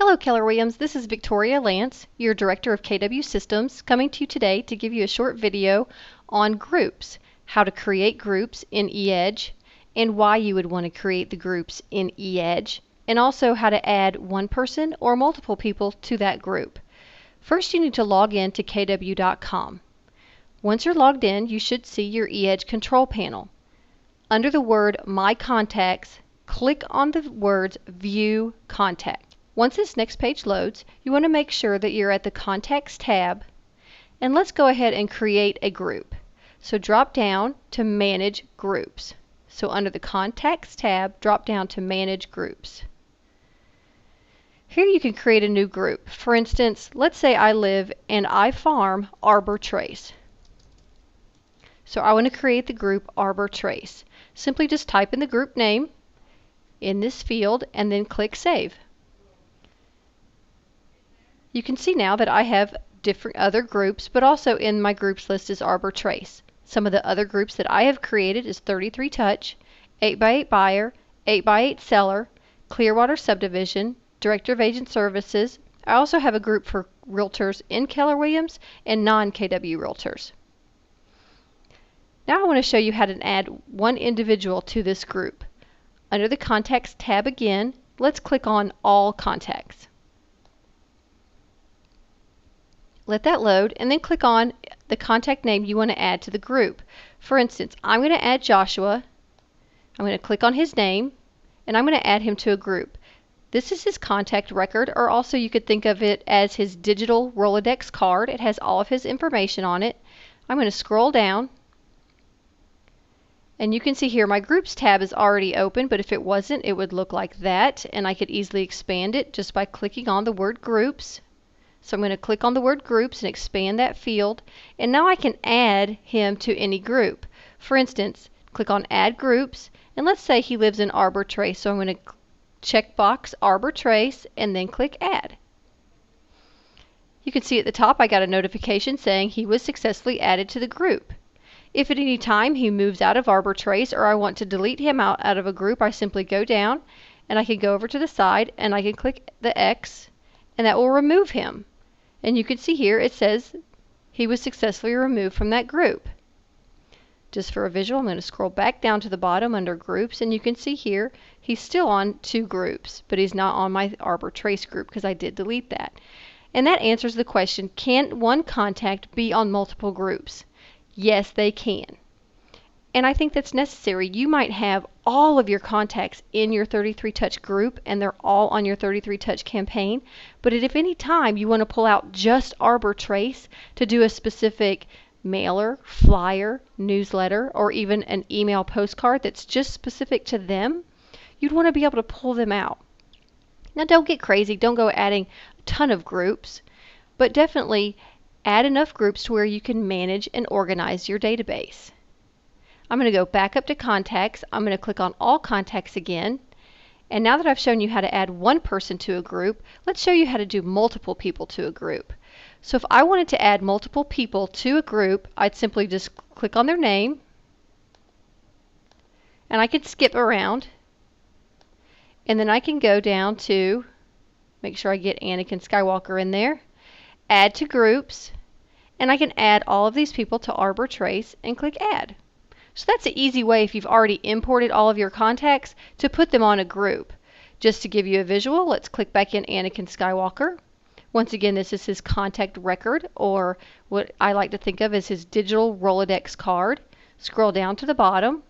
Hello, Keller Williams. This is Victoria Lance, your Director of KW Systems, coming to you today to give you a short video on groups, how to create groups in eEdge, and why you would want to create the groups in eEdge, and also how to add one person or multiple people to that group. First, you need to log in to kw.com. Once you're logged in, you should see your eEdge control panel. Under the word My Contacts, click on the words View Contact. Once this next page loads, you want to make sure that you're at the Contacts tab, and let's go ahead and create a group. So drop down to Manage Groups. So under the Contacts tab, drop down to Manage Groups. Here you can create a new group. For instance, let's say I live and I farm Arbor Trace. So I want to create the group Arbor Trace. Simply just type in the group name in this field and then click Save. You can see now that I have different other groups, but also in my groups list is Arbor Trace. Some of the other groups that I have created is 33 Touch, 8x8 Buyer, 8x8 Seller, Clearwater Subdivision, Director of Agent Services. I also have a group for realtors in Keller Williams and non-KW realtors. Now I want to show you how to add one individual to this group. Under the Contacts tab again, let's click on All Contacts. Let that load and then click on the contact name you want to add to the group. For instance, I'm going to add Joshua. I'm going to click on his name and I'm going to add him to a group. This is his contact record, or also you could think of it as his digital Rolodex card. It has all of his information on it. I'm going to scroll down and you can see here my Groups tab is already open, but if it wasn't, it would look like that, and I could easily expand it just by clicking on the word Groups. So I'm going to click on the word Groups and expand that field, and now I can add him to any group. For instance, click on Add Groups, and let's say he lives in Arbor Trace, so I'm going to check box Arbor Trace and then click Add. You can see at the top I got a notification saying he was successfully added to the group. If at any time he moves out of Arbor Trace or I want to delete him out of a group, I simply go down and I can go over to the side and I can click the X, and that will remove him. And you can see here it says he was successfully removed from that group. Just for a visual, I'm going to scroll back down to the bottom under Groups, and you can see here he's still on 2 groups, but he's not on my Arbor Trace group because I did delete that. And that answers the question, can one contact be on multiple groups? Yes, they can. And I think that's necessary. You might have all of your contacts in your 33 Touch group and they're all on your 33 Touch campaign, but at any time you want to pull out just Arbor Trace to do a specific mailer, flyer, newsletter, or even an email postcard that's just specific to them, you'd want to be able to pull them out. Now don't get crazy, don't go adding a ton of groups, but definitely add enough groups to where you can manage and organize your database. I'm going to go back up to Contacts. I'm going to click on All Contacts again. And now that I've shown you how to add one person to a group, let's show you how to do multiple people to a group. So if I wanted to add multiple people to a group, I'd simply just click on their name. And I can skip around. And then I can go down to, make sure I get Anakin Skywalker in there, Add to Groups, and I can add all of these people to Arbor Trace and click Add. So that's an easy way, if you've already imported all of your contacts, to put them on a group. Just to give you a visual, let's click back in Anakin Skywalker. Once again, this is his contact record, or what I like to think of as his digital Rolodex card. Scroll down to the bottom,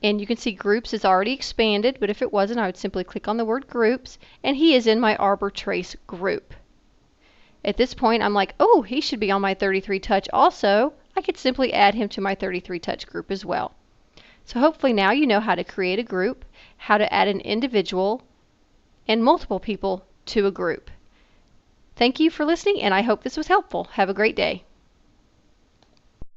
and you can see Groups is already expanded, but if it wasn't, I would simply click on the word Groups, and he is in my Arbor Trace group. At this point, I'm like, oh, he should be on my 33 Touch also. I could simply add him to my 33 Touch group as well. So hopefully now you know how to create a group, how to add an individual and multiple people to a group. Thank you for listening, and I hope this was helpful. Have a great day.